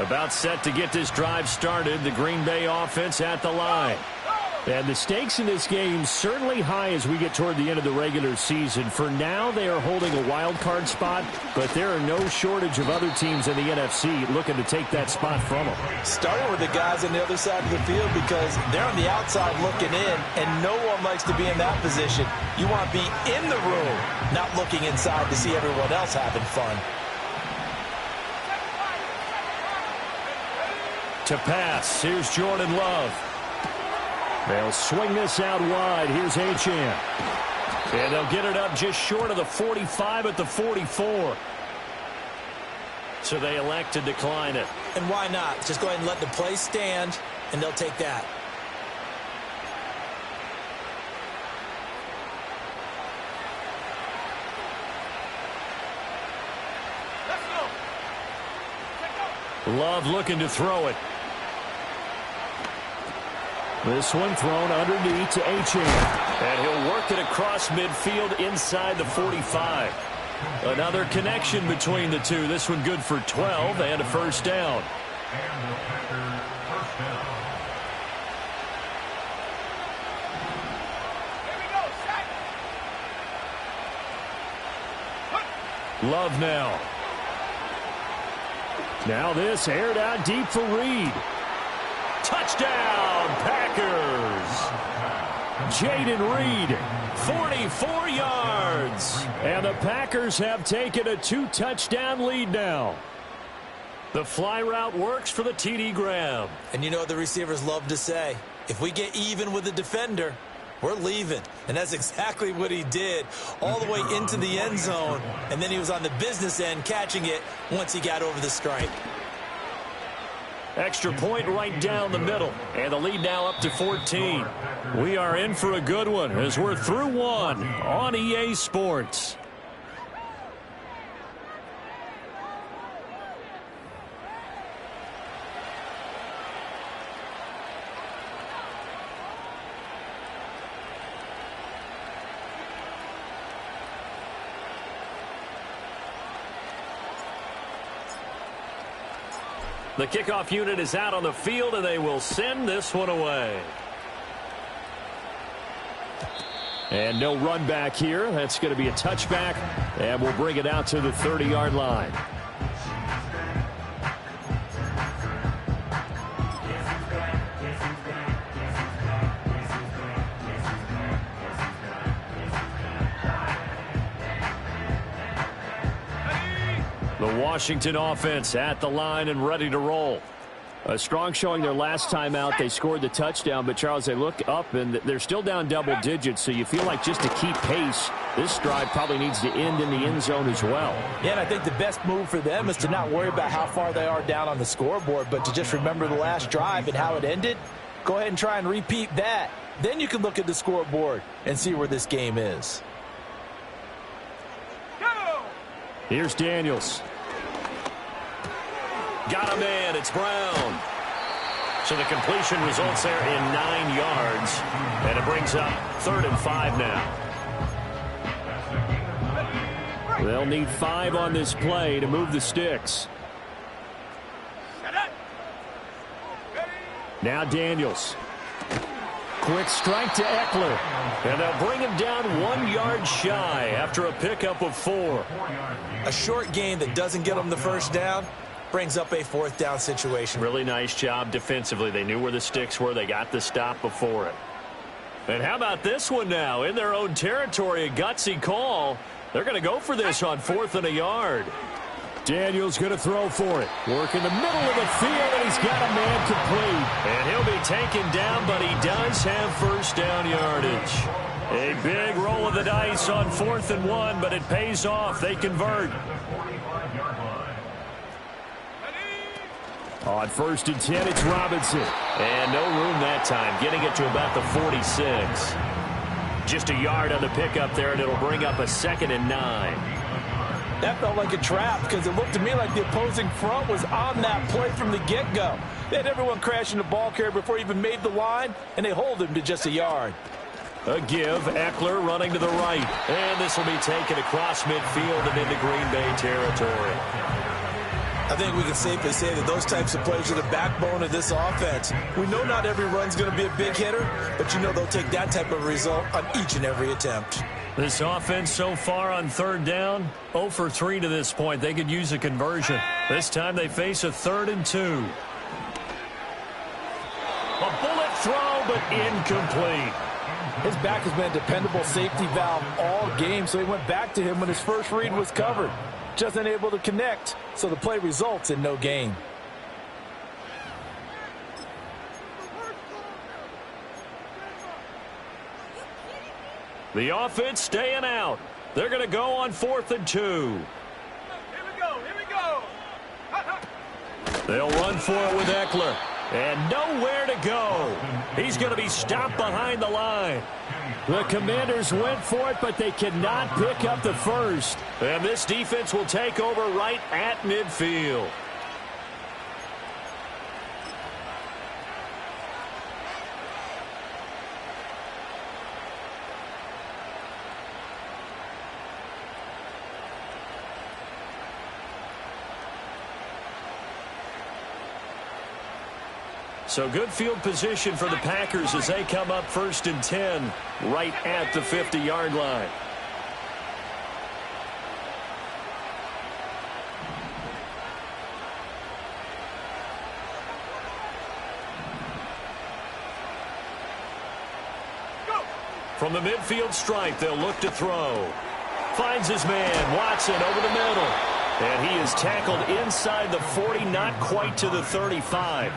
About set to get this drive started. The Green Bay offense at the line. And the stakes in this game certainly high as we get toward the end of the regular season. For now, they are holding a wild card spot, but there are no shortage of other teams in the NFC looking to take that spot from them. Starting with the guys on the other side of the field because they're on the outside looking in, and no one likes to be in that position. You want to be in the room, not looking inside to see everyone else having fun. To pass, here's Jordan Love. They'll swing this out wide. Here's Achane. And they'll get it up just short of the 45 at the 44. So they elect to decline it. And why not? Just go ahead and let the play stand, and they'll take that. Love looking to throw it. This one thrown underneath to Achane. And he'll work it across midfield inside the 45. Another connection between the two. This one good for 12 and a first down. Love now. Now this aired out deep for Reed. Touchdown, Packers. Jaden Reed, 44 yards. And the Packers have taken a 2-touchdown lead now. The fly route works for the TD grab. And you know what the receivers love to say? If we get even with the defender, we're leaving. And that's exactly what he did all the way into the end zone. And then he was on the business end catching it once he got over the stripe. Extra point right down the middle. And the lead now up to 14. We are in for a good one as we're through one on EA Sports. The kickoff unit is out on the field, and they will send this one away. And no run back here. That's going to be a touchback, and we'll bring it out to the 30-yard line. The Washington offense at the line and ready to roll. A strong showing their last time out. They scored the touchdown, but, Charles, they look up, and they're still down double digits, so you feel like just to keep pace, this drive probably needs to end in the end zone as well. Yeah, and I think the best move for them is to not worry about how far they are down on the scoreboard, but to just remember the last drive and how it ended. Go ahead and try and repeat that. Then you can look at the scoreboard and see where this game is. Here's Daniels. Got a man. It's Brown. So the completion results there in 9 yards. And it brings up 3rd and 5 now. They'll need 5 on this play to move the sticks. Now Daniels. Quick strike to Eckler. And they'll bring him down 1 yard shy after a pickup of 4. A short gain that doesn't get them the first down brings up a 4th down situation. Really nice job defensively. They knew where the sticks were. They got the stop before it. And how about this one now? In their own territory, a gutsy call. They're going to go for this on 4th and a yard. Daniels going to throw for it. Work in the middle of the field, and he's got a man complete. And he'll be taken down, but he does have first down yardage. A big roll of the dice on 4th and 1, but it pays off. They convert. On 1st and 10, it's Robinson. And no room that time, getting it to about the 46. Just a yard on the pickup there, and it'll bring up a 2nd and 9. That felt like a trap because it looked to me like the opposing front was on that play from the get-go. They had everyone crashing the ball carrier before he even made the line, and they hold him to just a yard. A give, Eckler running to the right. And this will be taken across midfield and into Green Bay territory. I think we can safely say that those types of plays are the backbone of this offense. We know not every run's going to be a big hitter, but you know they'll take that type of result on each and every attempt. This offense so far on third down, 0 for 3 to this point. They could use a conversion. This time they face a 3rd and 2. A bullet throw, but incomplete. His back has been a dependable safety valve all game, so he went back to him when his first read was covered. Just unable to connect, so the play results in no gain. The offense staying out. They're going to go on 4th and 2. Here we go. They'll run for it with Eckler. And nowhere to go. He's going to be stopped behind the line. The Commanders went for it, but they cannot pick up the first. And this defense will take over right at midfield. So good field position for the Packers as they come up 1st and 10 right at the 50-yard line. Go. From the midfield stripe, they'll look to throw. Finds his man, Watson, over the middle. And he is tackled inside the 40, not quite to the 35.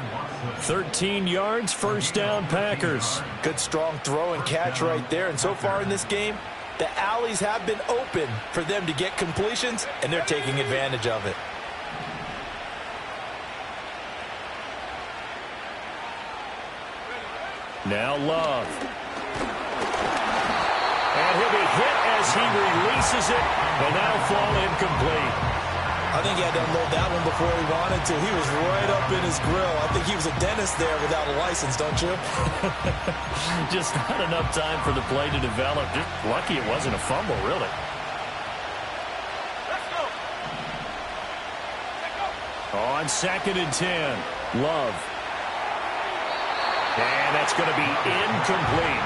13 yards, 1st down, Packers. Good strong throw and catch right there. And so far in this game, the alleys have been open for them to get completions, and they're taking advantage of it. Now Love. And he'll be hit as he releases it, and that'll fall incomplete. I think he had to unload that one before he wanted to. He was right up in his grill. I think he was a dentist there without a license, don't you? Just not enough time for the play to develop. Just lucky it wasn't a fumble, really. Let's go. On 2nd and 10, Love. And that's going to be incomplete.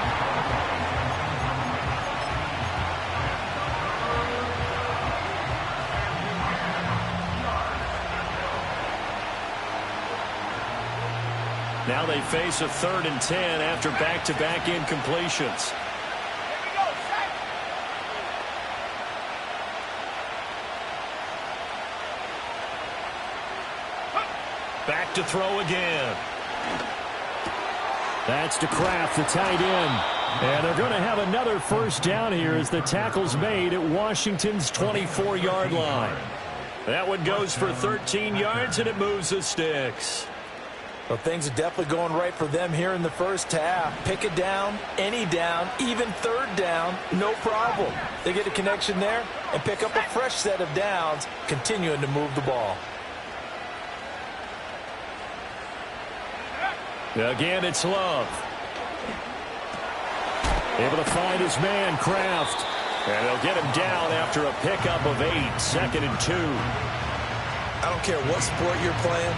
Now they face a 3rd and 10 after back-to-back incompletions. Here we go. Set. Back to throw again. That's to Kraft, the tight end. And they're going to have another 1st down here as the tackle's made at Washington's 24-yard line. That one goes for 13 yards, and it moves the sticks. Well, things are definitely going right for them here in the first half. Pick a down, any down, even 3rd down, no problem. They get a connection there and pick up a fresh set of downs, continuing to move the ball. Again, it's Love. Able to find his man, Kraft. And they'll get him down after a pickup of 8, 2nd and 2. I don't care what sport you're playing.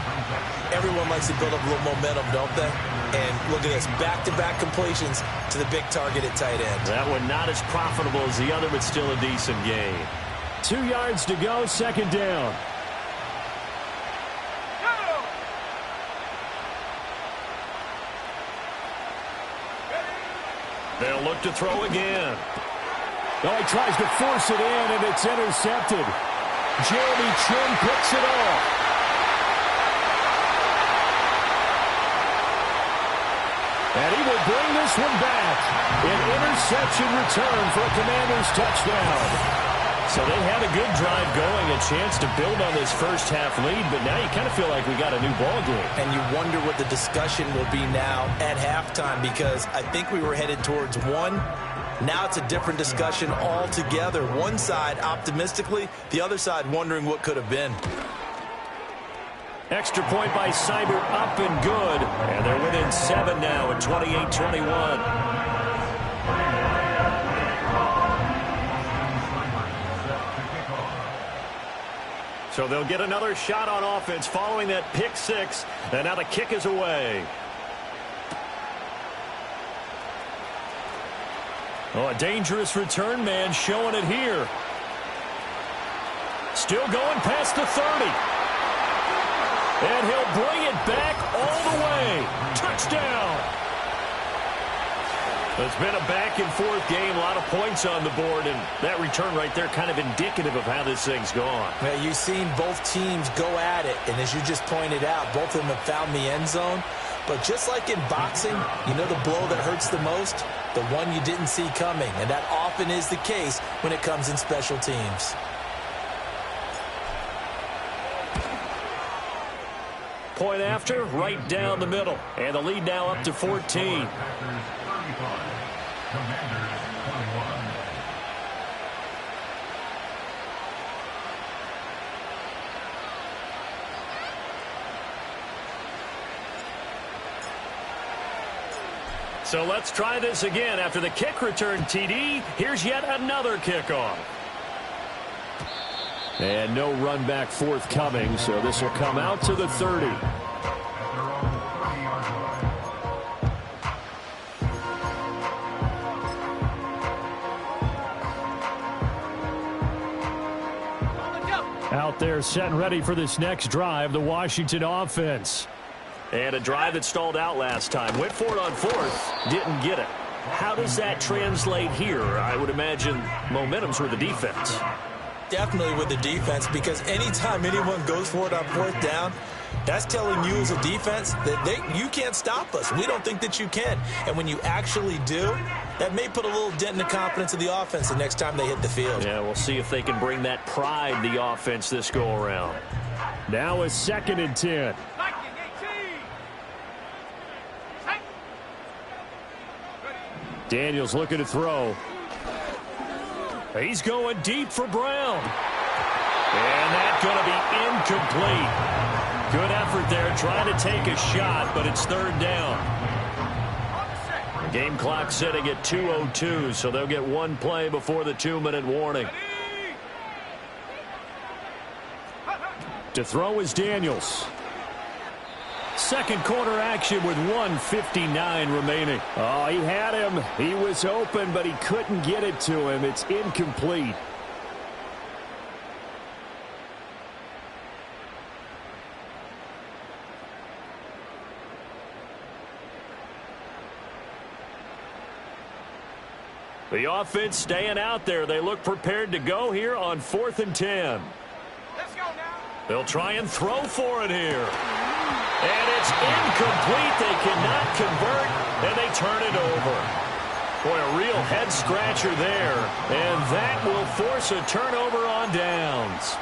Everyone likes to build up a little momentum, don't they? And look at this, back-to-back completions to the big target at tight end. That one not as profitable as the other, but still a decent gain. 2 yards to go, 2nd down. Go. They'll look to throw again. Oh, he tries to force it in, and it's intercepted. Jeremy Chin picks it off. And he will bring this one back. An interception return for a Commanders touchdown. So they had a good drive going, a chance to build on this first half lead, but now you kind of feel like we got a new ball game. And you wonder what the discussion will be now at halftime, because I think we were headed towards one. Now it's a different discussion altogether. One side optimistically, the other side wondering what could have been. Extra point by Seibert, up and good. And they're within 7 now at 28-21. So they'll get another shot on offense following that pick six. And now the kick is away. Oh, a dangerous return man showing it here. Still going past the 30. And he'll bring it back all the way. Touchdown. It's been a back-and-forth game, a lot of points on the board, and that return right there kind of indicative of how this thing's gone. Yeah, you've seen both teams go at it, and as you just pointed out, both of them have found the end zone. But just like in boxing, you know the blow that hurts the most? The one you didn't see coming, and that often is the case when it comes in special teams. Point after, right down the middle, and the lead now up to 14. So let's try this again. After the kick return, TD, here's yet another kickoff. And no run back forthcoming, so this will come out to the 30. Out there set and ready for this next drive, the Washington offense. And a drive that stalled out last time. Went for it on fourth, didn't get it. How does that translate here? I would imagine momentum's with the defense. Definitely with the defense, because anytime anyone goes for it on fourth down, that's telling you as a defense that you can't stop us. We don't think that you can. And when you actually do, that may put a little dent in the confidence of the offense the next time they hit the field. Yeah, we'll see if they can bring that pride, the offense, this go-around. Now a 2nd and 10. Daniels looking to throw. He's going deep for Brown. And that's going to be incomplete. Good effort there trying to take a shot, but it's 3rd down. Game clock sitting at 2:02, so they'll get one play before the 2-minute warning. To throw is Daniels. Second quarter action with 1:59 remaining. Oh, he had him. He was open, but he couldn't get it to him. It's incomplete. The offense staying out there. They look prepared to go here on 4th and 10. Let's go now. They'll try and throw for it here. And it's incomplete. They cannot convert, and they turn it over. Boy, a real head-scratcher there. And that will force a turnover on downs.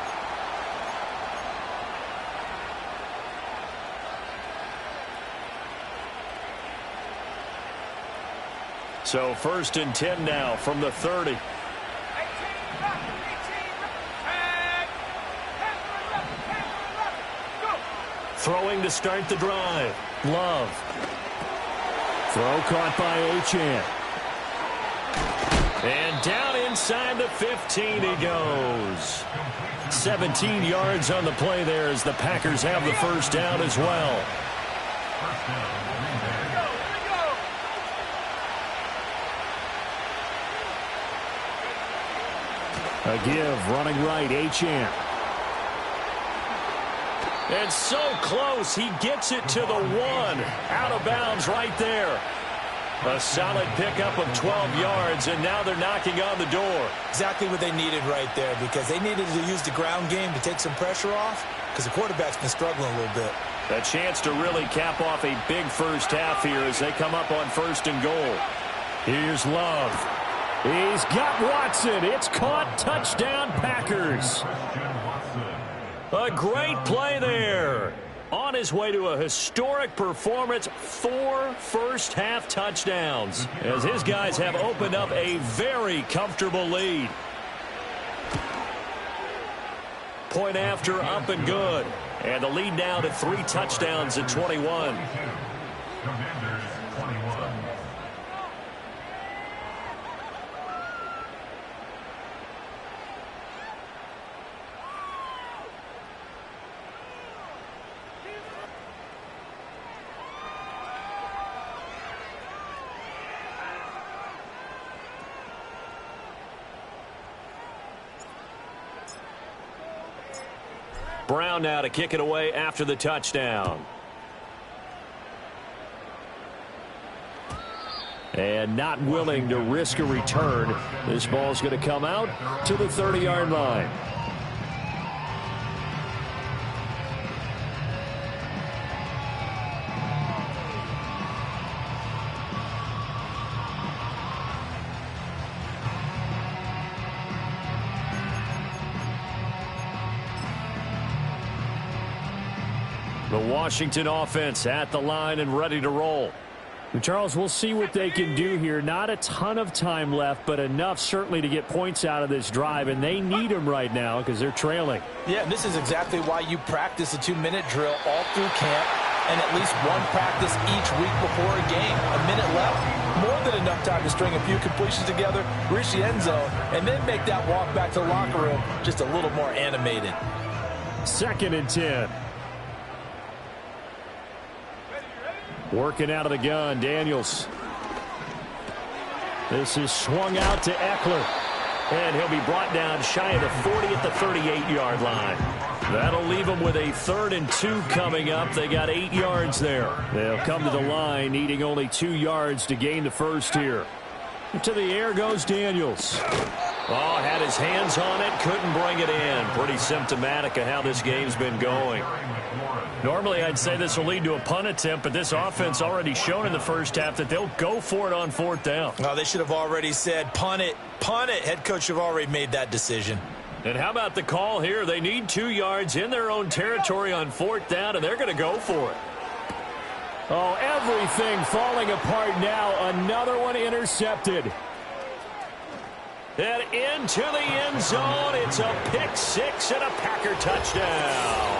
So 1st and 10 now from the 30. Throwing to start the drive. Love. Throw caught by Achane. And down inside the 15 he goes. 17 yards on the play there as the Packers have the first down as well. A give, running right, Achane. And so close, he gets it to the 1. Out of bounds right there. A solid pickup of 12 yards, and now they're knocking on the door. Exactly what they needed right there, because they needed to use the ground game to take some pressure off, because the quarterback's been struggling a little bit. A chance to really cap off a big first half here as they come up on 1st and goal. Here's Love. He's got Watson. It's caught. Touchdown, Packers. A great play there. On his way to a historic performance, 4 first-half touchdowns, as his guys have opened up a very comfortable lead. Point after, up and good. And the lead now to 3 touchdowns at 21. Brown now to kick it away after the touchdown. And not willing to risk a return. This ball's going to come out to the 30-yard line. The Washington offense at the line and ready to roll. Charles, we'll see what they can do here. Not a ton of time left, but enough certainly to get points out of this drive, and they need them right now because they're trailing. Yeah, and this is exactly why you practice a 2-minute drill all through camp and at least one practice each week before a game. A minute left, more than enough time to string a few completions together, reach the end zone, and then make that walk back to the locker room just a little more animated. 2nd and 10. Working out of the gun, Daniels. This is swung out to Eckler. And he'll be brought down shy of the 40 at the 38-yard line. That'll leave them with a 3rd and 2 coming up. They got 8 yards there. They'll come to the line, needing only 2 yards to gain the first here. To the air goes Daniels. Oh, had his hands on it, couldn't bring it in. Pretty symptomatic of how this game's been going. Normally, I'd say this will lead to a punt attempt, but this offense already shown in the first half that they'll go for it on 4th down. Oh, they should have already said, punt it, punt it. Head coach should have already made that decision. And how about the call here? They need 2 yards in their own territory on 4th down, and they're going to go for it. Oh, everything falling apart now. Another one intercepted. And into the end zone. It's a pick 6 and a Packer touchdown.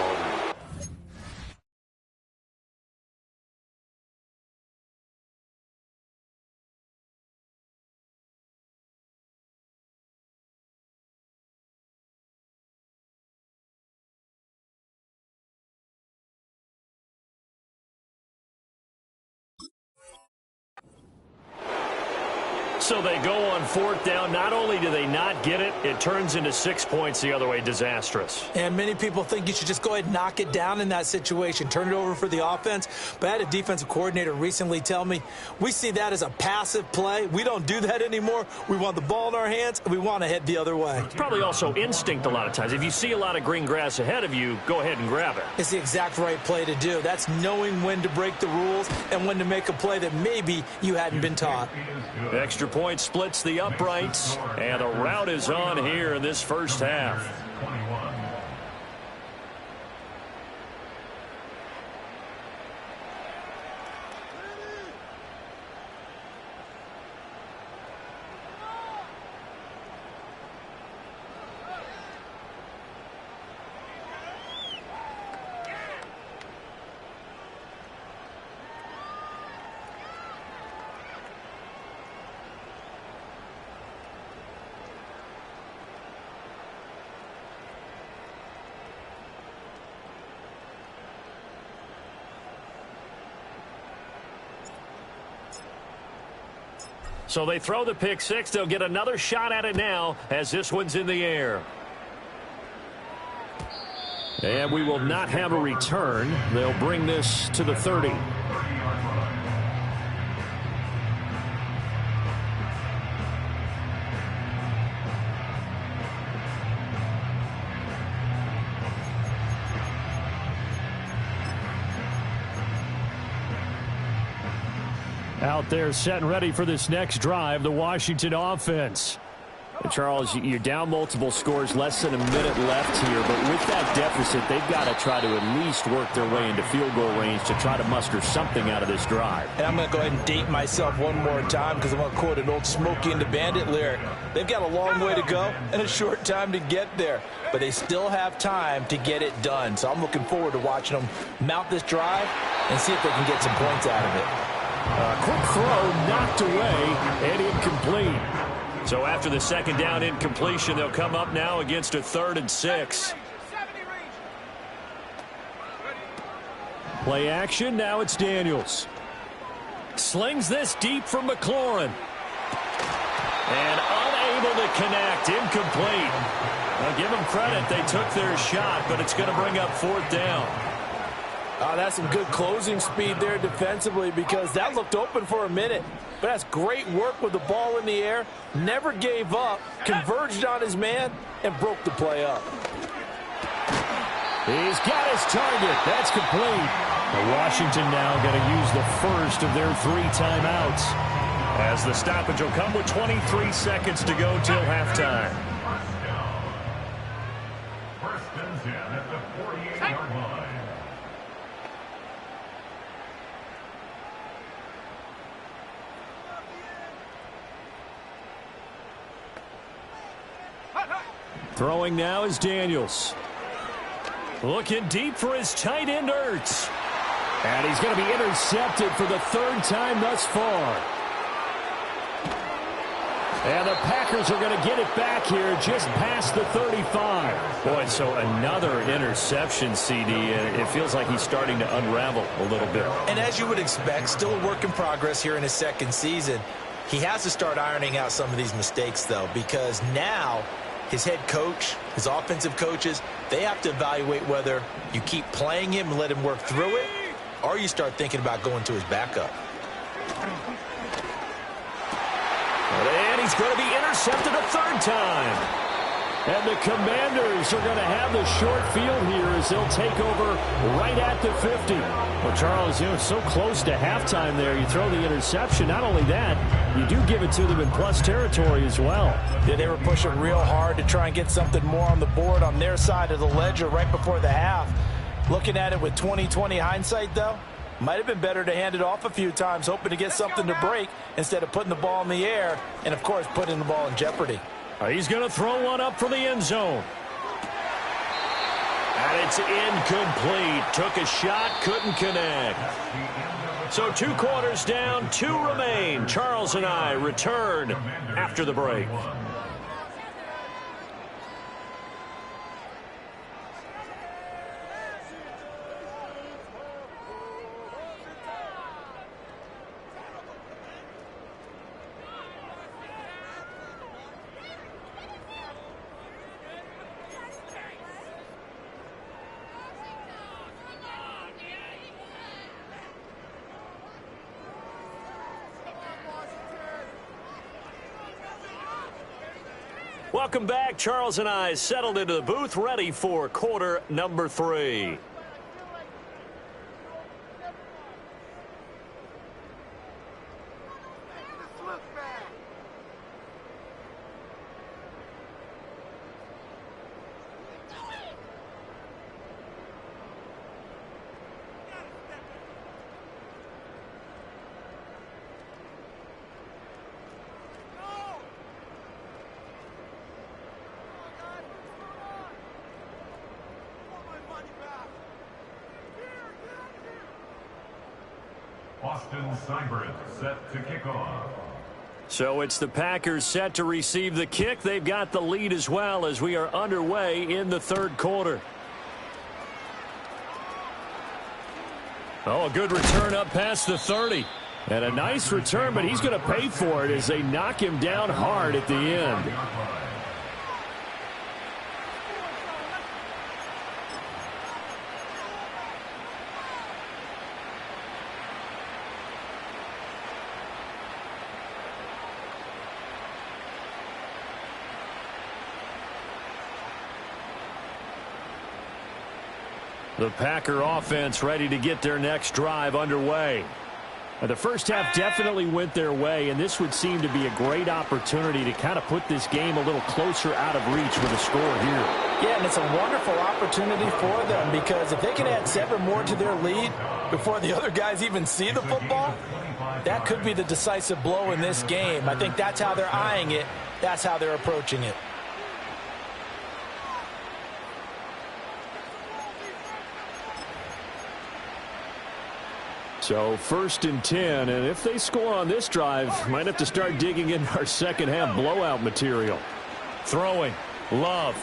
So they go on 4th down. Not only do they not get it, it turns into 6 points the other way. Disastrous. And many people think you should just go ahead and knock it down in that situation. Turn it over for the offense. But I had a defensive coordinator recently tell me, we see that as a passive play. We don't do that anymore. We want the ball in our hands, and we want to head the other way. It's probably also instinct a lot of times. If you see a lot of green grass ahead of you, go ahead and grab it. It's the exact right play to do. That's knowing when to break the rules and when to make a play that maybe you hadn't been taught. Extra point splits the uprights, and the route is on here in this first half. So they throw the pick 6. They'll get another shot at it now as this one's in the air. And we will not have a return. They'll bring this to the 30. Out there set and ready for this next drive, the Washington offense. And Charles, you're down multiple scores, less than a minute left here, but with that deficit, they've got to try to at least work their way into field goal range to try to muster something out of this drive. And I'm going to go ahead and date myself one more time because I'm going to quote an old Smokey and the Bandit lyric. They've got a long way to go and a short time to get there, but they still have time to get it done. So I'm looking forward to watching them mount this drive and see if they can get some points out of it. Quick throw knocked away and incomplete. So after the second down incompletion, they'll come up now against a 3rd and 6. Play action. Now it's Daniels. Slings this deep from McLaurin. And unable to connect. Incomplete. Now give them credit. They took their shot, but it's going to bring up fourth down. That's some good closing speed there defensively because that looked open for a minute. But that's great work with the ball in the air. Never gave up, converged on his man, and broke the play up. He's got his target. That's complete. Now Washington now going to use the first of their 3 timeouts. As the stoppage will come with 23 seconds to go till halftime. First and 10 at the 48-yard line. Throwing now is Daniels. Looking deep for his tight end, Ertz. And he's going to be intercepted for the 3rd time thus far. And the Packers are going to get it back here just past the 35. Boy, so another interception, CD, and it feels like he's starting to unravel a little bit. And as you would expect, still a work in progress here in his 2nd season. He has to start ironing out some of these mistakes, though, because now his head coach, his offensive coaches, they have to evaluate whether you keep playing him and let him work through it, or you start thinking about going to his backup. And he's going to be intercepted a 3rd time. And the Commanders are going to have the short field here as they'll take over right at the 50. Well, Charles, so close to halftime there. You throw the interception. Not only that, you do give it to them in plus territory as well. Yeah, they were pushing real hard to try and get something more on the board on their side of the ledger right before the half. Looking at it with 20/20 hindsight, though, might have been better to hand it off a few times, hoping to get something to break instead of putting the ball in the air and, of course, putting the ball in jeopardy. He's going to throw one up for the end zone. And it's incomplete. Took a shot, couldn't connect. So 2 quarters down, 2 remain. Charles and I return after the break. Welcome back. Charles and I settled into the booth, ready for quarter number 3. Austin Seibert set to kick off. So it's the Packers set to receive the kick. They've got the lead as well as we are underway in the 3rd quarter. Oh, a good return up past the 30. And a nice return, but he's going to pay for it as they knock him down hard at the end. The Packer offense ready to get their next drive underway. The first half definitely went their way, and this would seem to be a great opportunity to kind of put this game a little closer out of reach with a score here. Yeah, and it's a wonderful opportunity for them because if they can add 7 more to their lead before the other guys even see the football, that could be the decisive blow in this game. I think that's how they're eyeing it. That's how they're approaching it. So 1st and 10, and if they score on this drive, might have to start digging in our second half blowout material. Throwing. Love.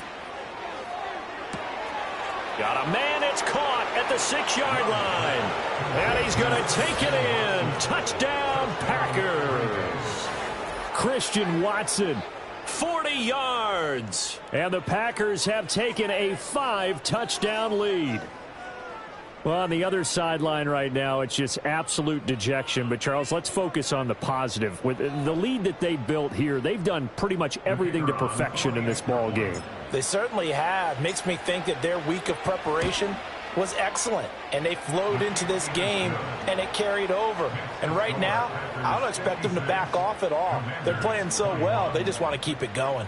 Got a man. It's caught at the 6-yard line. And he's going to take it in. Touchdown, Packers. Christian Watson 40 yards. And the Packers have taken a 5-touchdown lead. Well, on the other sideline right now, it's just absolute dejection. But, Charles, let's focus on the positive. With the lead that they built here, they've done pretty much everything to perfection in this ball game. They certainly have. Makes me think that their week of preparation was excellent. And they flowed into this game, and it carried over. And right now, I don't expect them to back off at all. They're playing so well, they just want to keep it going.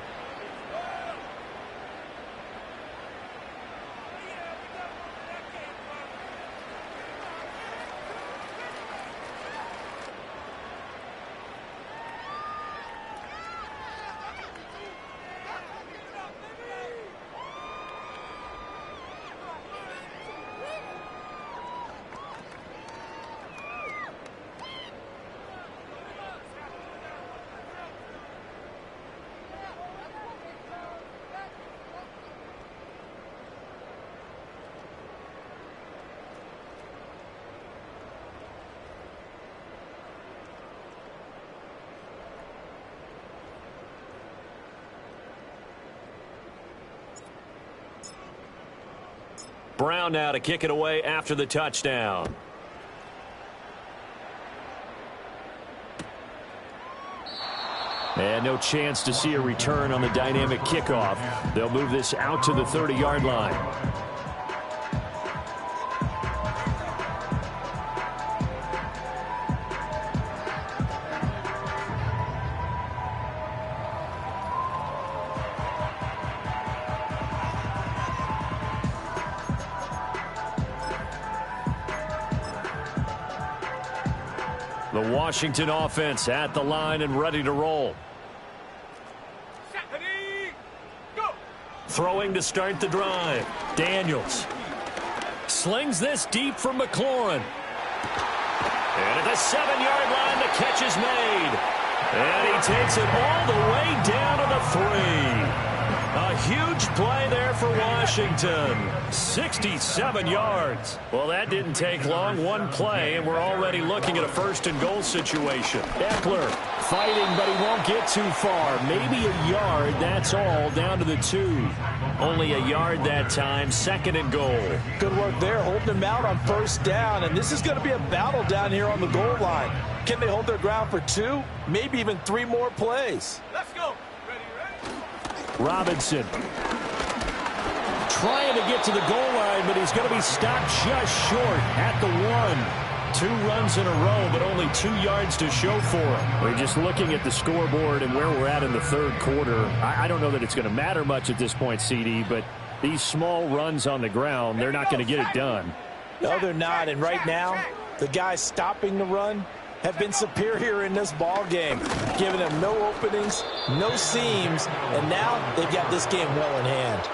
Brown now to kick it away after the touchdown. And no chance to see a return on the dynamic kickoff. They'll move this out to the 30-yard line. The Washington offense at the line and ready to roll. Ready, go. Throwing to start the drive. Daniels slings this deep for McLaurin. And at the 7-yard line, the catch is made. And he takes it all the way down to the 3. A huge play there for Washington. 67 yards. Well, that didn't take long. One play, and we're already looking at a 1st-and-goal situation. Eckler fighting, but he won't get too far. Maybe a yard, that's all, down to the 2. Only a yard that time. 2nd and goal. Good work there, holding them out on 1st down. And this is going to be a battle down here on the goal line. Can they hold their ground for 2? Maybe even 3 more plays. Let's go. Ready. Robinson trying to get to the goal line, but he's going to be stopped just short at the 1. 2 runs in a row, but only 2 yards to show for him. We're just looking at the scoreboard and where we're at in the 3rd quarter. I don't know that it's going to matter much at this point, CD, but these small runs on the ground, they're not going to get it done. No, they're not. And right now, the guys stopping the run have been superior in this ball game, giving them no openings, no seams, and now they've got this game well in hand.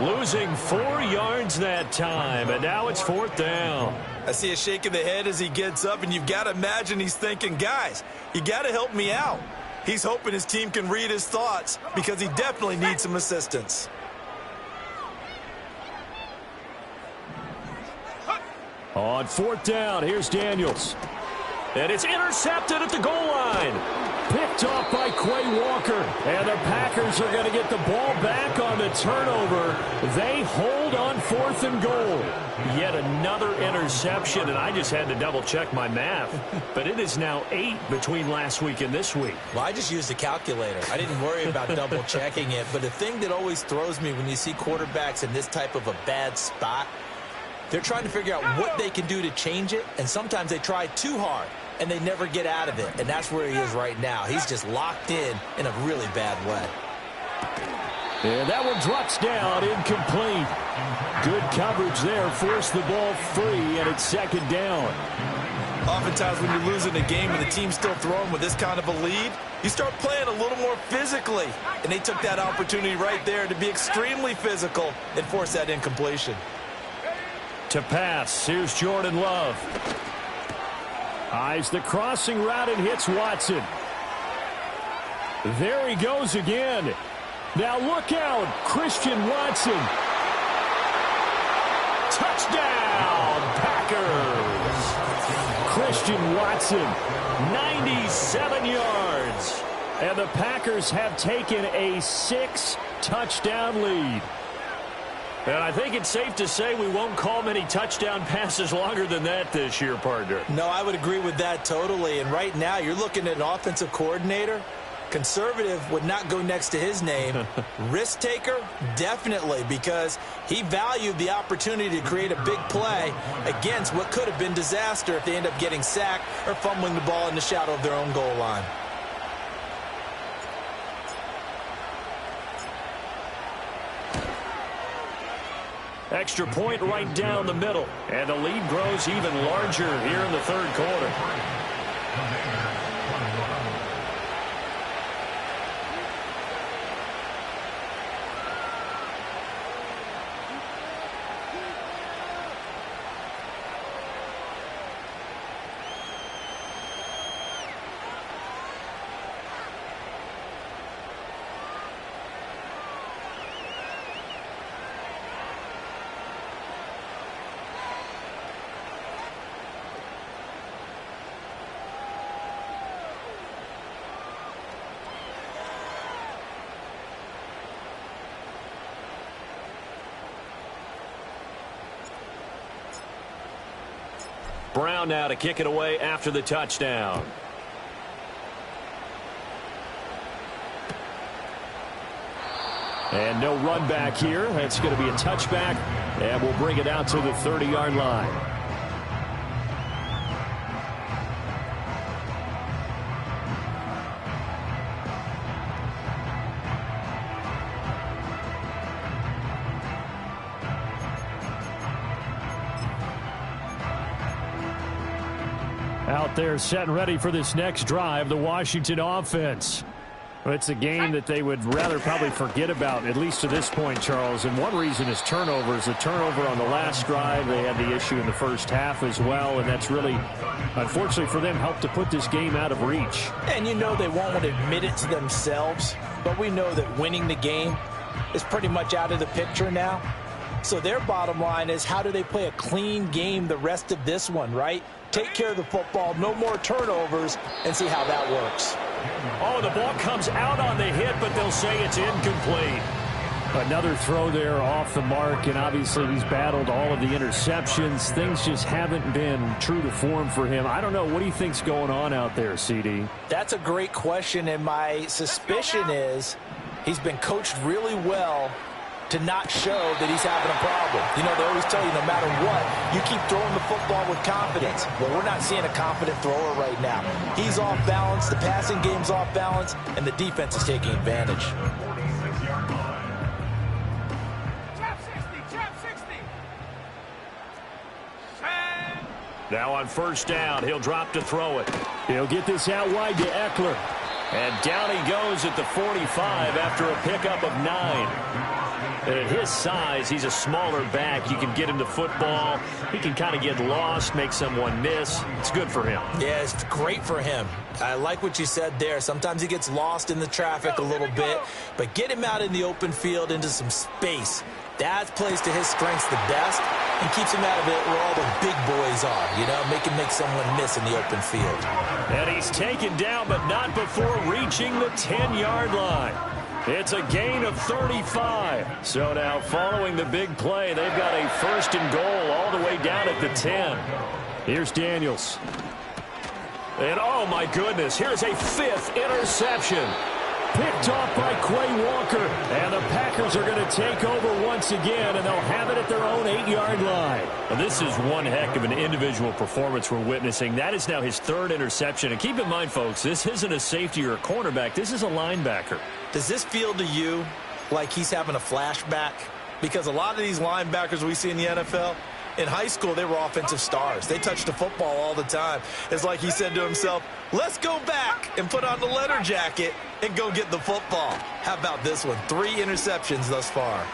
Losing 4 yards that time, and now it's 4th down. I see a shake of the head as he gets up, and you've got to imagine he's thinking, guys, you got to help me out. He's hoping his team can read his thoughts because he definitely needs some assistance. On 4th down, here's Daniels. And it's intercepted at the goal line. Picked off by Quay Walker. And the Packers are going to get the ball back on the turnover. They hold on 4th and goal. Yet another interception, and I just had to double-check my math. But it is now 8 between last week and this week. Well, I just used a calculator. I didn't worry about double-checking it. But the thing that always throws me when you see quarterbacks in this type of a bad spot, they're trying to figure out what they can do to change it, and sometimes they try too hard, and they never get out of it. And that's where he is right now. He's just locked in a really bad way. And that one drops down, incomplete. Good coverage there, forced the ball free, and it's 2nd down. Oftentimes when you're losing a game and the team's still throwing with this kind of a lead, you start playing a little more physically. And they took that opportunity right there to be extremely physical and force that incompletion. To pass, here's Jordan Love. Eyes the crossing route and hits Watson. There he goes again. Now look out, Christian Watson. Touchdown, Packers. Christian Watson, 97 yards. And the Packers have taken a 6-touchdown lead. And I think it's safe to say we won't call many touchdown passes longer than that this year, partner. No, I would agree with that totally. And right now, you're looking at an offensive coordinator. Conservative would not go next to his name. Risk taker, definitely, because he valued the opportunity to create a big play against what could have been disaster if they end up getting sacked or fumbling the ball in the shadow of their own goal line. Extra point right down the middle. And the lead grows even larger here in the third quarter. Brown now to kick it away after the touchdown. And no run back here. That's going to be a touchback, and we'll bring it out to the 30-yard line. Out there set and ready for this next drive, the Washington offense. It's a game that they would rather probably forget about, at least to this point, Charles. And one reason is turnovers. A turnover on the last drive. They had the issue in the first half as well, and that's really, unfortunately for them, helped to put this game out of reach. And you know they won't admit it to themselves, but we know that winning the game is pretty much out of the picture now. So their bottom line is, how do they play a clean game the rest of this one, right? Take care of the football, no more turnovers, and see how that works. Oh, the ball comes out on the hit, but they'll say it's incomplete. Another throw there off the mark, and obviously he's battled all of the interceptions. Things just haven't been true to form for him. I don't know. What do you think's going on out there, CD? That's a great question, and my suspicion is he's been coached really well to not show that he's having a problem. You know, they always tell you no matter what, you keep throwing the football with confidence. Well, we're not seeing a confident thrower right now. He's off balance, the passing game's off balance, and the defense is taking advantage. Chop 60, chop 60. Now on first down, he'll drop to throw it. He'll get this out wide to Eckler. And down he goes at the 45 after a pickup of 9. And at his size, he's a smaller back. You can get him to football. He can kind of get lost, make someone miss. It's good for him. Yeah, it's great for him. I like what you said there. Sometimes he gets lost in the traffic a little bit, but get him out in the open field into some space. That plays to his strengths the best and keeps him out of it where all the big boys are, you know, make someone miss in the open field. And he's taken down, but not before reaching the 10-yard line. It's a gain of 35. So now following the big play, they've got a first and goal all the way down at the 10. Here's Daniels. And oh my goodness, here's a fifth interception. Picked off by Quay Walker. And the Packers are going to take over once again, and they'll have it at their own 8-yard line. Well, this is one heck of an individual performance we're witnessing. That is now his third interception. And keep in mind, folks, this isn't a safety or a cornerback. This is a linebacker. Does this feel to you like he's having a flashback? Because a lot of these linebackers we see in the NFL, in high school, they were offensive stars. They touched the football all the time. It's like he said to himself, let's go back and put on the letter jacket and go get the football. How about this one? 3 interceptions thus far.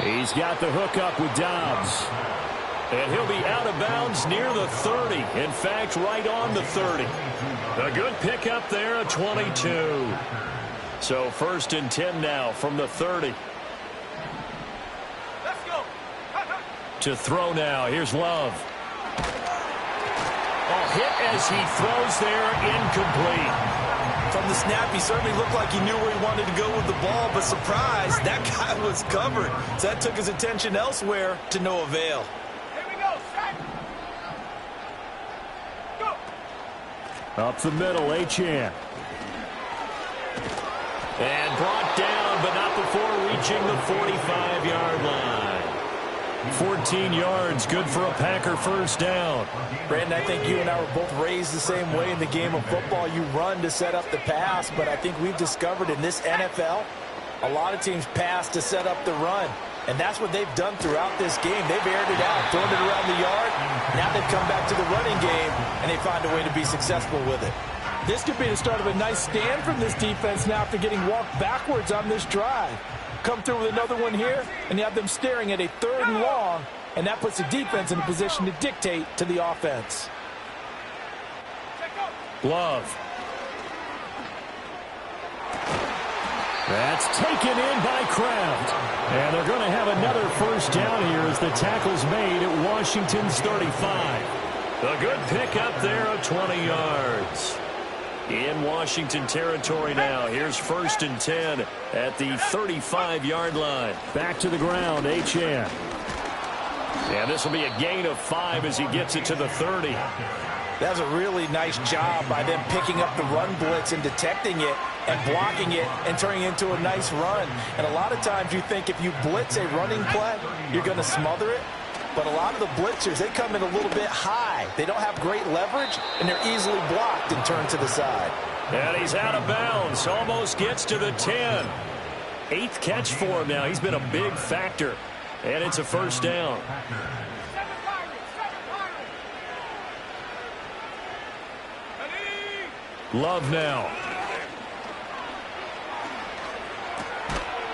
He's got the hook up with Dobbs. And he'll be out of bounds near the 30. In fact, right on the 30. A good pickup there, a 22. So first and 10 now from the 30. Let's go. To throw now. Here's Love. Oh, hit as he throws there, incomplete. From the snap, he certainly looked like he knew where he wanted to go with the ball, but surprise, that guy was covered. So that took his attention elsewhere to no avail. Here we go, set. Go. Up the middle, Achane. And brought down, but not before reaching the 45-yard line. 14 yards, good for a Packer first down. Brandon, I think you and I were both raised the same way in the game of football. You run to set up the pass, but I think we've discovered in this NFL, a lot of teams pass to set up the run. And that's what they've done throughout this game. They've aired it out, thrown it around the yard. Now they've come back to the running game, and they find a way to be successful with it. This could be the start of a nice stand from this defense now after getting walked backwards on this drive. Come through with another one here, and you have them staring at a 3rd and long, and that puts the defense in a position to dictate to the offense. Love. That's taken in by Kraft. And they're going to have another first down here as the tackle's made at Washington's 35. A good pickup there of 20 yards. In Washington territory now. Here's 1st and 10 at the 35-yard line. Back to the ground, Achane. And this will be a gain of 5 as he gets it to the 30. That was a really nice job by them picking up the run blitz and detecting it and blocking it and turning it into a nice run. And a lot of times you think if you blitz a running play, you're going to smother it. But a lot of the blitzers, they come in a little bit high. They don't have great leverage, and they're easily blocked and turned to the side. And he's out of bounds. Almost gets to the 10. 8th catch for him now. He's been a big factor. And it's a first down. Love now.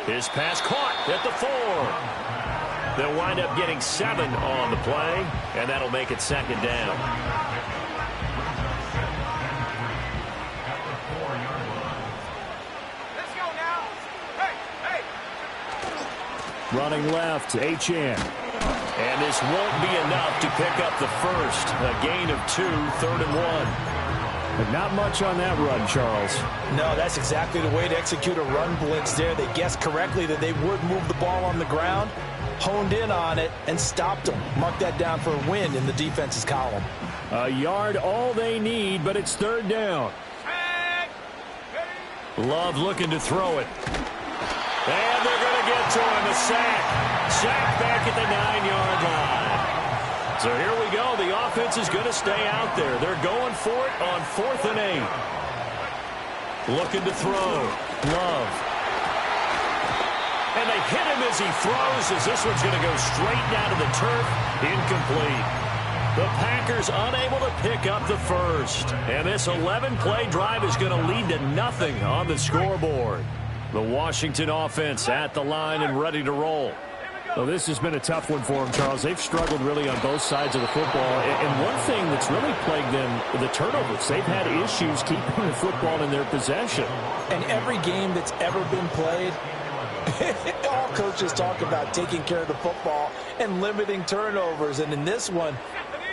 His pass caught at the 4. They'll wind up getting 7 on the play, and that'll make it 2nd down. Let's go now. Hey, hey. Running left, Achane. And this won't be enough to pick up the first. A gain of 2, 3rd and 1. But not much on that run, Charles. No, that's exactly the way to execute a run blitz there. They guessed correctly that they would move the ball on the ground, honed in on it, and stopped them. Mark that down for a win in the defense's column. A yard all they need, but it's 3rd down. Love looking to throw it. And they're going to get to him. A sack. Sack back at the 9-yard line. So here we go. The offense is going to stay out there. They're going for it on 4th and 8. Looking to throw. Love. And they hit him as he throws, as this one's going to go straight down to the turf. Incomplete. The Packers unable to pick up the first. And this 11-play drive is going to lead to nothing on the scoreboard. The Washington offense at the line and ready to roll. Well, this has been a tough one for them, Charles. They've struggled really on both sides of the football. And one thing that's really plagued them, the turnovers. They've had issues keeping the football in their possession. And every game that's ever been played, all coaches talk about taking care of the football and limiting turnovers. And in this one,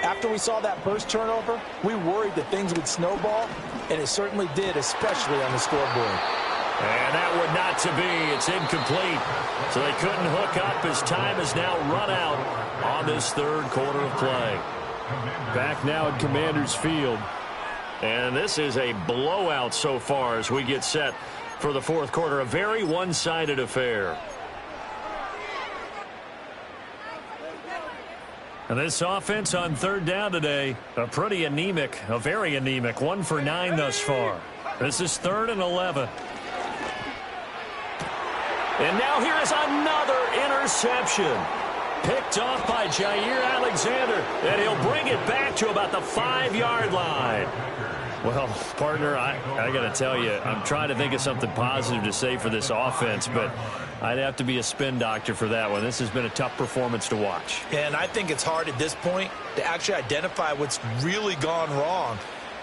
after we saw that first turnover, we worried that things would snowball, and it certainly did, especially on the scoreboard. And that would not to be. It's incomplete. So they couldn't hook up as time has now run out on this 3rd quarter of play. Back now at Commanders Field. And this is a blowout so far as we get set for the 4th quarter. A very one-sided affair. And this offense on 3rd down today, a pretty anemic, a very anemic. 1 for 9 thus far. This is 3rd and 11. And now here is another interception. Picked off by Jair Alexander. And he'll bring it back to about the 5-yard line. Well, partner, I got to tell you, I'm trying to think of something positive to say for this offense, but I'd have to be a spin doctor for that one. This has been a tough performance to watch. And I think it's hard at this point to actually identify what's really gone wrong.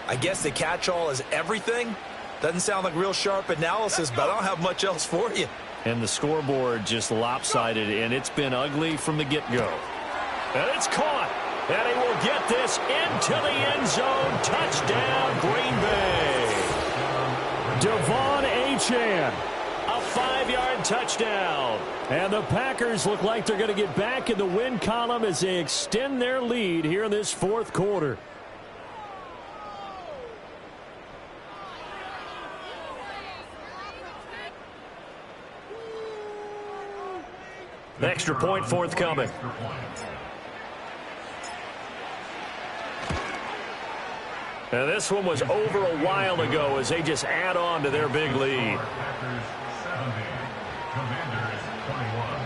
I guess the catch-all is everything. Doesn't sound like real sharp analysis, but I don't have much else for you. And the scoreboard just lopsided, and it's been ugly from the get-go. And it's caught. And he will get this into the end zone. Touchdown, Green Bay. Devon Achane. A 5-yard touchdown. And the Packers look like they're going to get back in the win column as they extend their lead here in this fourth quarter. Extra point forthcoming. And this one was over a while ago as they just add on to their big lead. Packers 70, Commanders 21.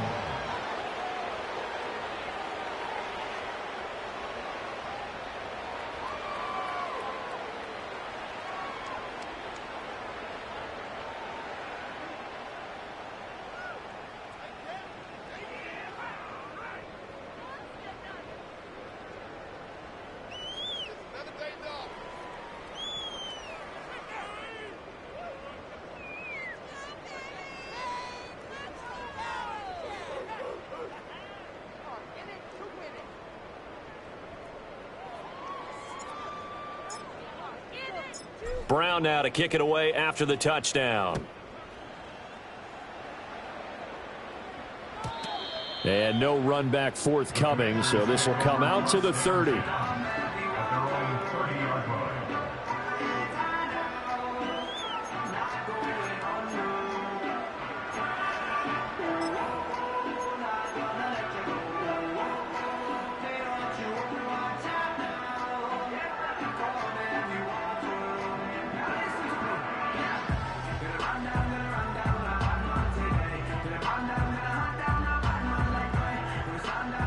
Brown now to kick it away after the touchdown. And no run back forthcoming, so this will come out to the 30. At their own 30-yard line.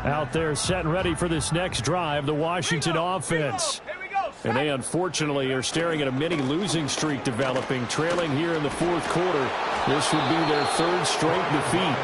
Out there set and ready for this next drive, the Washington offense. And they unfortunately are staring at a mini losing streak developing, trailing here in the fourth quarter. This would be their third straight defeat.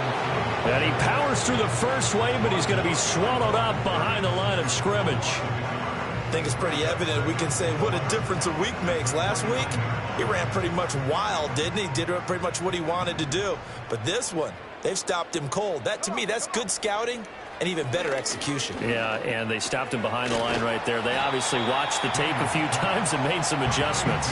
And he powers through the first wave, but he's going to be swallowed up behind the line of scrimmage. I think it's pretty evident. We can say what a difference a week makes. Last week, he ran pretty much wild, didn't he? Did pretty much what he wanted to do. But this one, they've stopped him cold. That, to me, that's good scouting and even better execution. Yeah, and they stopped him behind the line right there. They obviously watched the tape a few times and made some adjustments.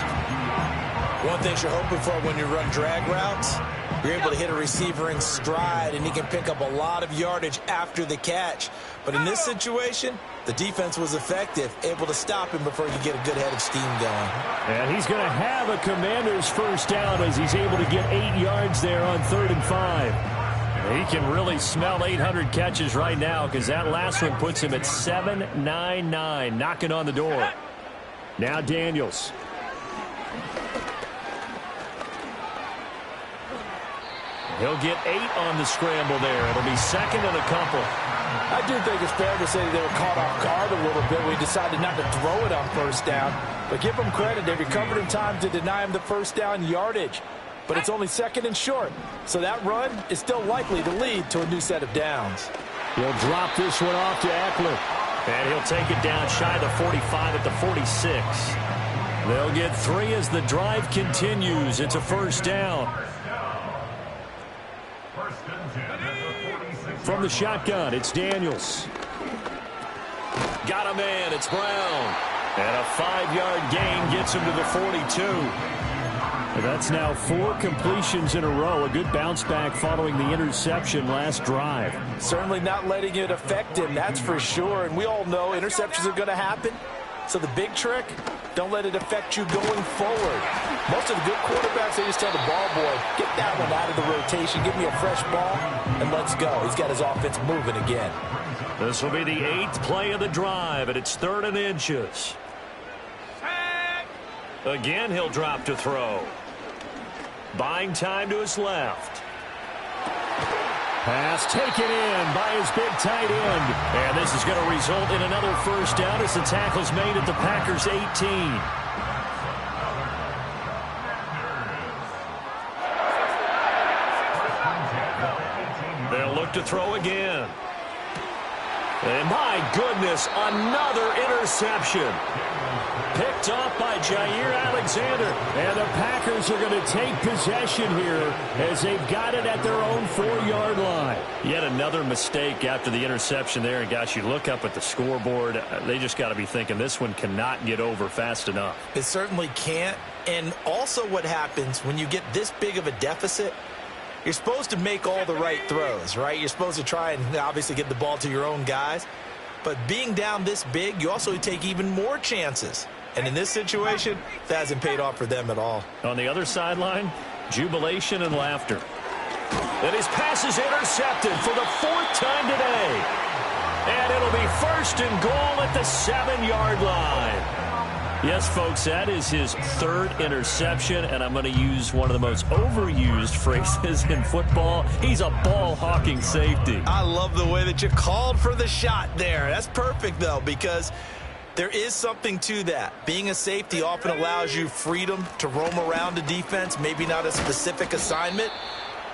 One thing you're hoping for when you run drag routes, you're able to hit a receiver in stride, and he can pick up a lot of yardage after the catch. But in this situation, the defense was effective, able to stop him before he could get a good head of steam going. And he's going to have a Commander's first down as he's able to get 8 yards there on 3rd and 5. He can really smell 800 catches right now because that last one puts him at 799, knocking on the door. Now Daniels. He'll get 8 on the scramble there. It'll be second and a couple. I do think it's fair to say they were caught off guard a little bit. We decided not to throw it on first down. But give them credit. They recovered in time to deny him the first down yardage. But it's only second and short. So that run is still likely to lead to a new set of downs. He'll drop this one off to Eckler. And he'll take it down shy of the 45 at the 46. They'll get 3 as the drive continues. It's a first down. From the shotgun, it's Daniels. Got a man, it's Brown. And a 5-yard gain gets him to the 42. That's now 4 completions in a row. A good bounce back following the interception last drive. Certainly not letting it affect him, that's for sure. And we all know interceptions are going to happen. So the big trick, don't let it affect you going forward. Most of the good quarterbacks, they just tell the ball boy, get that one out of the rotation, give me a fresh ball, and let's go. He's got his offense moving again. This will be the 8th play of the drive, and it's 3rd and inches. Again, he'll drop to throw. Buying time to his left. Pass taken in by his big tight end. And this is going to result in another first down as the tackle's made at the Packers' 18. They'll look to throw again. And my goodness, another interception. Picked off by Jair Alexander. And the Packers are going to take possession here as they've got it at their own 4-yard line. Yet another mistake after the interception there. And, gosh, you look up at the scoreboard. They just got to be thinking this one cannot get over fast enough. It certainly can't. And also what happens when you get this big of a deficit, you're supposed to make all the right throws, right? You're supposed to try and obviously get the ball to your own guys. But being down this big, you also take even more chances. And in this situation, that hasn't paid off for them at all. On the other sideline, jubilation and laughter. And his pass is intercepted for the 4th time today. And it'll be 1st and goal at the 7-yard line. Yes, folks, that is his 3rd interception, and I'm going to use one of the most overused phrases in football. He's a ball-hawking safety. I love the way that you called for the shot there. That's perfect, though, because there is something to that. Being a safety often allows you freedom to roam around a defense, maybe not a specific assignment.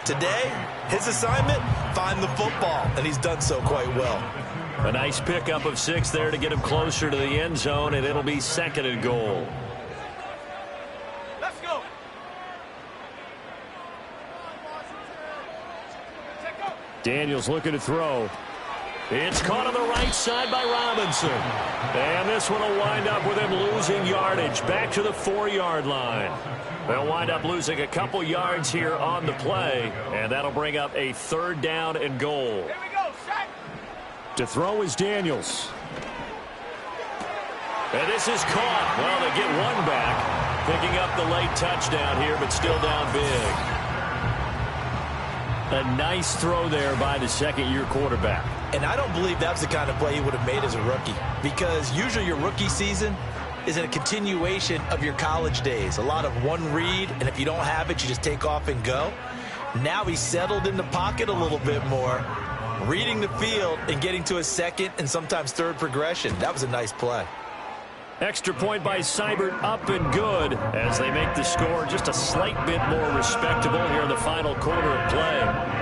Today, his assignment, find the football, and he's done so quite well. A nice pickup of 6 there to get him closer to the end zone, and it'll be 2nd and goal. Let's go. Daniels looking to throw. It's caught on the right side by Robinson. And this one will wind up with him losing yardage back to the 4-yard line. They'll wind up losing a couple yards here on the play, and that'll bring up a 3rd down and goal. Here we go, set. To throw is Daniels. And this is caught. Well, they get one back, picking up the late touchdown here, but still down big. A nice throw there by the 2nd-year quarterback. And I don't believe that's the kind of play he would have made as a rookie, because usually your rookie season is a continuation of your college days. A lot of one read, and if you don't have it, you just take off and go. Now he's settled in the pocket a little bit more, reading the field and getting to a 2nd and sometimes 3rd progression. That was a nice play. Extra point by Seibert, up and good as they make the score just a slight bit more respectable here in the final quarter of play.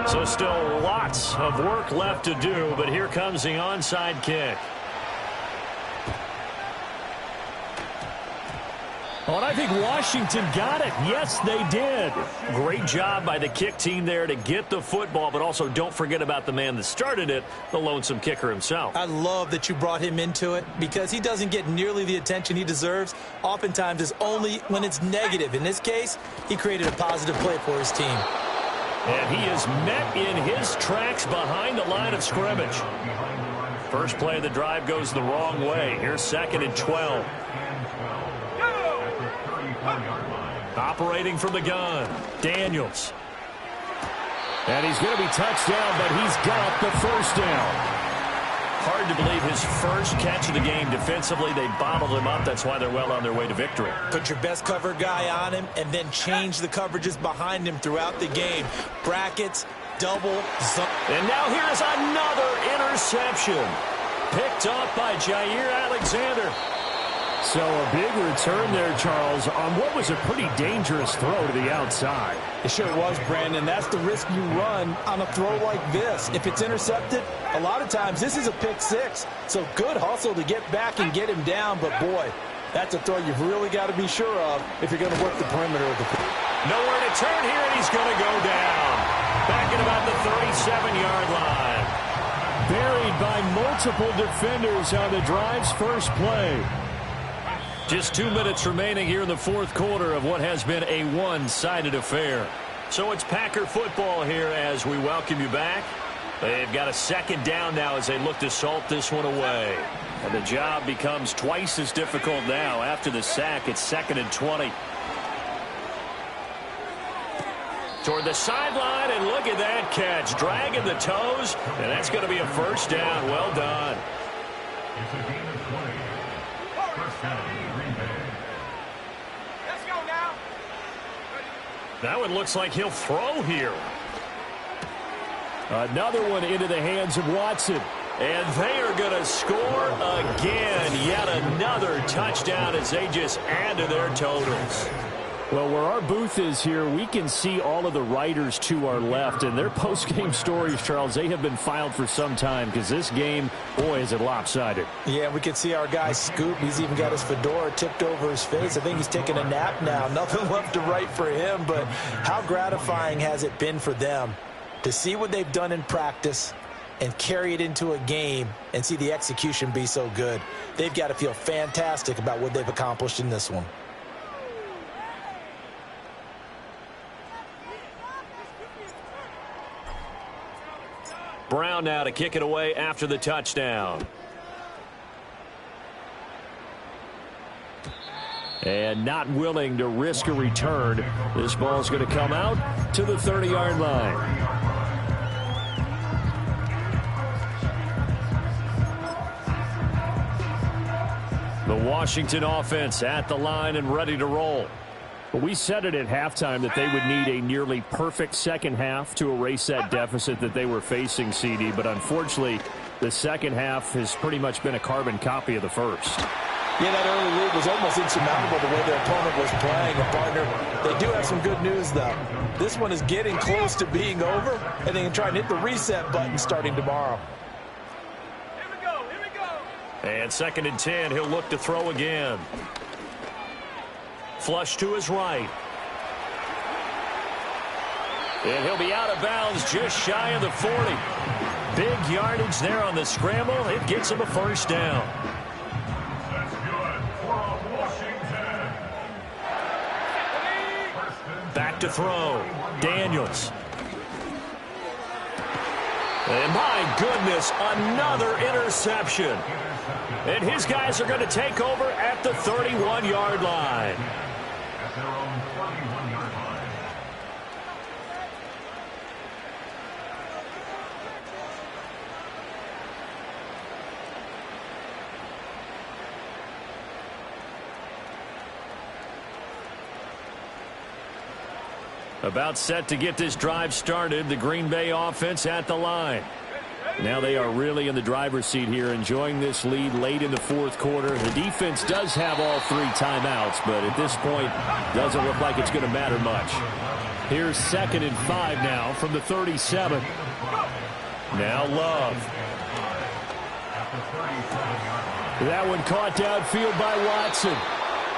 So still lots of work left to do, but here comes the onside kick. Oh, and I think Washington got it. Yes, they did. Great job by the kick team there to get the football, but also don't forget about the man that started it, the lonesome kicker himself. I love that you brought him into it because he doesn't get nearly the attention he deserves. Oftentimes it's only when it's negative. In this case, he created a positive play for his team. And he is met in his tracks behind the line of scrimmage. First play of the drive goes the wrong way. Here's 2nd and 12. Operating from the gun, Daniels. And he's going to be touched down, but he's got the 1st down. Hard to believe his first catch of the game defensively. They bottled him up. That's why they're well on their way to victory. Put your best cover guy on him and then change the coverages behind him throughout the game. Brackets, double, zone. And now here's another interception. Picked off by Jair Alexander. So a big return there, Charles, on what was a pretty dangerous throw to the outside. It sure was, Brandon. That's the risk you run on a throw like this. If it's intercepted, a lot of times this is a pick 6. So good hustle to get back and get him down. But, boy, that's a throw you've really got to be sure of if you're going to work the perimeter of the field. Nowhere to turn here, and he's going to go down. Back at about the 37-yard line. Buried by multiple defenders on the drive's first play. Just 2 minutes remaining here in the 4th quarter of what has been a one-sided affair. So it's Packer football here as we welcome you back. They've got a 2nd down now as they look to salt this one away. And the job becomes twice as difficult now. After the sack, it's 2nd and 20. Toward the sideline, and look at that catch. Dragging the toes, and that's going to be a 1st down. Well done. It's a gain of 20. First down, Green Bay. Let's go now. That one looks like he'll throw here. Another one into the hands of Watson. And they are going to score again. Yet another touchdown as they just add to their totals. Well, where our booth is here, we can see all of the writers to our left, and their post-game stories, Charles, they have been filed for some time because this game, boy, is it lopsided. Yeah, we can see our guy Scoop. He's even got his fedora tipped over his face. I think he's taking a nap now. Nothing left to write for him, but how gratifying has it been for them to see what they've done in practice and carry it into a game and see the execution be so good. They've got to feel fantastic about what they've accomplished in this one. Brown now to kick it away after the touchdown. And not willing to risk a return. This ball's going to come out to the 30-yard line. The Washington offense at the line and ready to roll. We said it at halftime that they would need a nearly perfect second half to erase that deficit that they were facing, CD. But unfortunately, the second half has pretty much been a carbon copy of the first. Yeah, that early lead was almost insurmountable the way their opponent was playing. And, partner, they do have some good news, though. This one is getting close to being over, and they can try and hit the reset button starting tomorrow. Here we go, here we go. And 2nd and 10, he'll look to throw again. Flush to his right. And he'll be out of bounds just shy of the 40. Big yardage there on the scramble. It gets him a first down. That's good for Washington. Back to throw. Daniels. And my goodness, another interception. And his guys are going to take over at the 31-yard line. At their own 31-yard line. About set to get this drive started. The Green Bay offense at the line. Now they are really in the driver's seat here, enjoying this lead late in the fourth quarter. The defense does have all 3 timeouts, but at this point, doesn't look like it's going to matter much. Here's 2nd and 5 now from the 37. Now Love. That one caught downfield by Watson.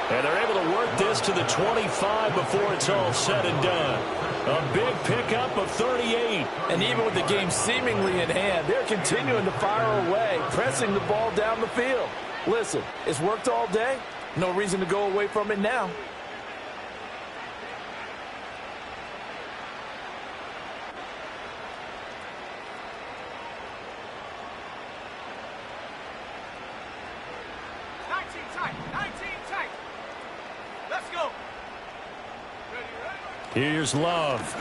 And they're able to work this to the 25 before it's all said and done. A big pickup of 38. And even with the game seemingly in hand, they're continuing to fire away, pressing the ball down the field. Listen, it's worked all day. No reason to go away from it now. Here's Love.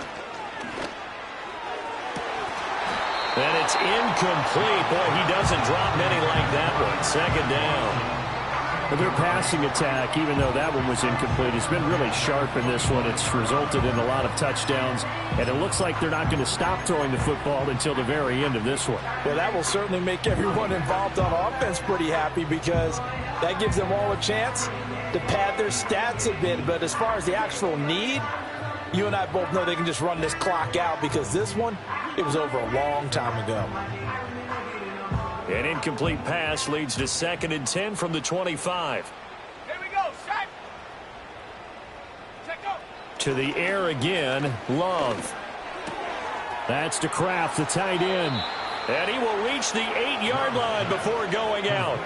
And it's incomplete. Boy, he doesn't drop many like that one. 2nd down. But their passing attack, even though that one was incomplete, has been really sharp in this one. It's resulted in a lot of touchdowns, and it looks like they're not going to stop throwing the football until the very end of this one. Well, that will certainly make everyone involved on offense pretty happy because that gives them all a chance to pad their stats a bit. But as far as the actual need, you and I both know they can just run this clock out because this one, it was over a long time ago. An incomplete pass leads to 2nd and 10 from the 25. Here we go, set. Check up. To the air again, Love. That's to Kraft, the tight end. And he will reach the 8-yard line before going out.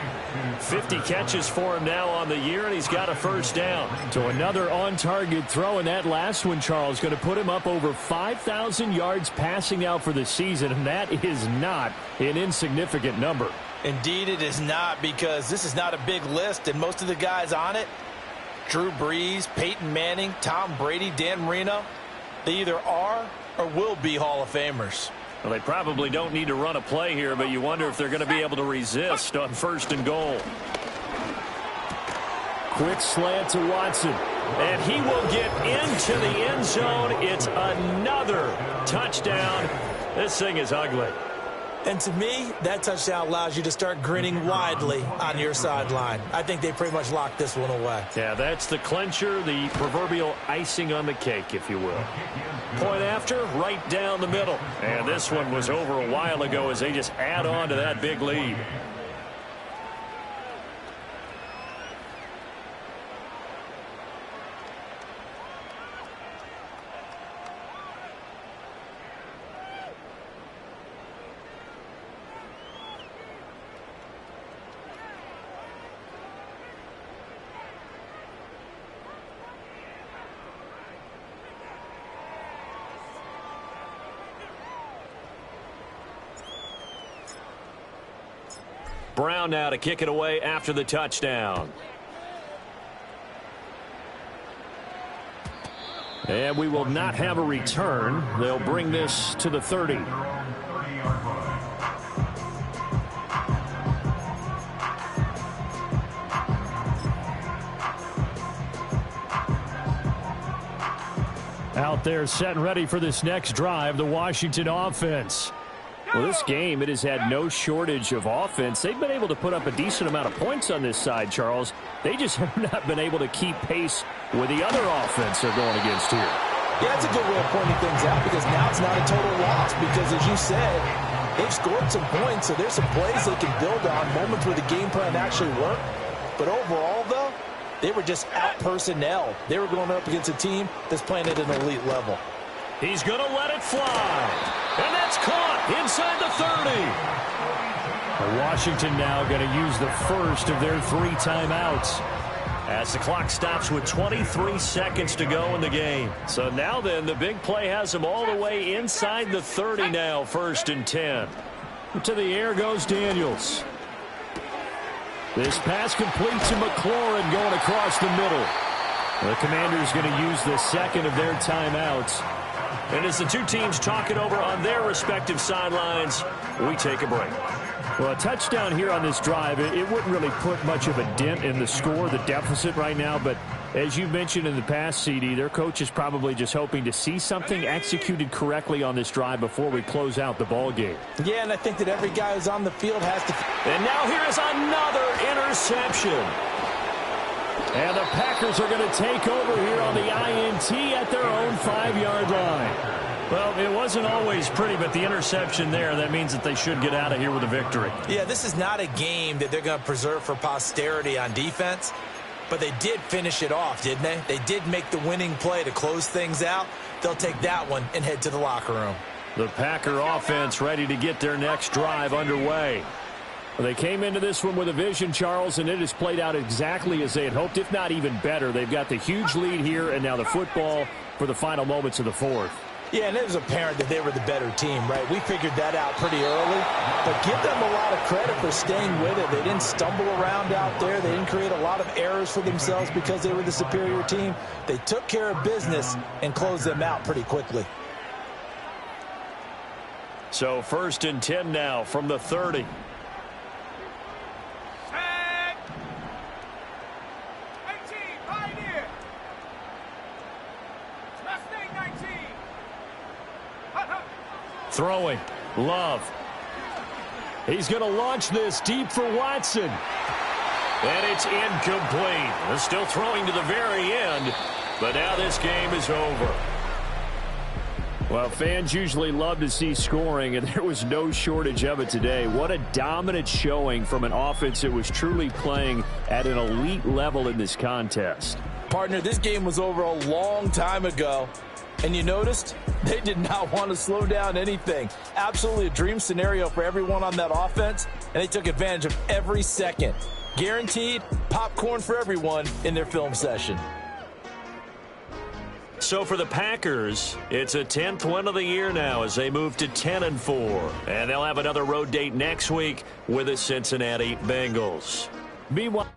50 catches for him now on the year, and he's got a first down. So another on-target throw, and that last one, Charles, going to put him up over 5,000 yards passing out for the season, and that is not an insignificant number. Indeed it is not, because this is not a big list, and most of the guys on it, Drew Brees, Peyton Manning, Tom Brady, Dan Marino, they either are or will be Hall of Famers. Well, they probably don't need to run a play here, but you wonder if they're going to be able to resist on 1st and goal. Quick slant to Watson. And he will get into the end zone. It's another touchdown. This thing is ugly. And to me, that touchdown allows you to start grinning widely on your sideline. I think they pretty much locked this one away. Yeah, that's the clincher, the proverbial icing on the cake, if you will. Point after, right down the middle. And this one was over a while ago as they just add on to that big lead. Brown now to kick it away after the touchdown. And we will not have a return. They'll bring this to the 30. Out there set and ready for this next drive, the Washington offense. Well, this game, it has had no shortage of offense. They've been able to put up a decent amount of points on this side, Charles. They just have not been able to keep pace with the other offense they're going against here. Yeah, that's a good way of pointing things out because now it's not a total loss because, as you said, they've scored some points, so there's some plays they can build on, moments where the game plan actually worked. But overall, though, they were just out-personnel. They were going up against a team that's playing at an elite level. He's going to let it fly. And that's caught inside the 30. Washington now going to use the first of their 3 timeouts as the clock stops with 23 seconds to go in the game. So now then, the big play has them all the way inside the 30 now, 1st and 10. To the air goes Daniels. This pass complete to McLaurin going across the middle. The Commanders going to use the second of their timeouts. And as the two teams talk it over on their respective sidelines, we take a break. Well, a touchdown here on this drive, it wouldn't really put much of a dent in the score, the deficit right now. But as you mentioned in the past, CD, their coach is probably just hoping to see something executed correctly on this drive before we close out the ball game. Yeah, and I think that every guy who's on the field has to. And now here is another interception. And the Packers are going to take over here on the INT at their own 5-yard line. Well, it wasn't always pretty, but the interception there, that means that they should get out of here with a victory. Yeah, this is not a game that they're going to preserve for posterity on defense, but they did finish it off, didn't they? They did make the winning play to close things out. They'll take that one and head to the locker room. The Packer offense ready to get their next drive underway. They came into this one with a vision, Charles, and it has played out exactly as they had hoped, if not even better. They've got the huge lead here, and now the football for the final moments of the 4th. Yeah, and it was apparent that they were the better team, right? We figured that out pretty early, but give them a lot of credit for staying with it. They didn't stumble around out there. They didn't create a lot of errors for themselves because they were the superior team. They took care of business and closed them out pretty quickly. So 1st and 10 now from the 30. Throwing. Love. He's going to launch this deep for Watson. And it's incomplete. They're still throwing to the very end, but now this game is over. Well, fans usually love to see scoring, and there was no shortage of it today. What a dominant showing from an offense that was truly playing at an elite level in this contest. Partner, this game was over a long time ago. And you noticed they did not want to slow down anything. Absolutely a dream scenario for everyone on that offense, and they took advantage of every second. Guaranteed popcorn for everyone in their film session. So for the Packers, it's a 10th win of the year now as they move to 10-4. And they'll have another road date next week with the Cincinnati Bengals. Meanwhile,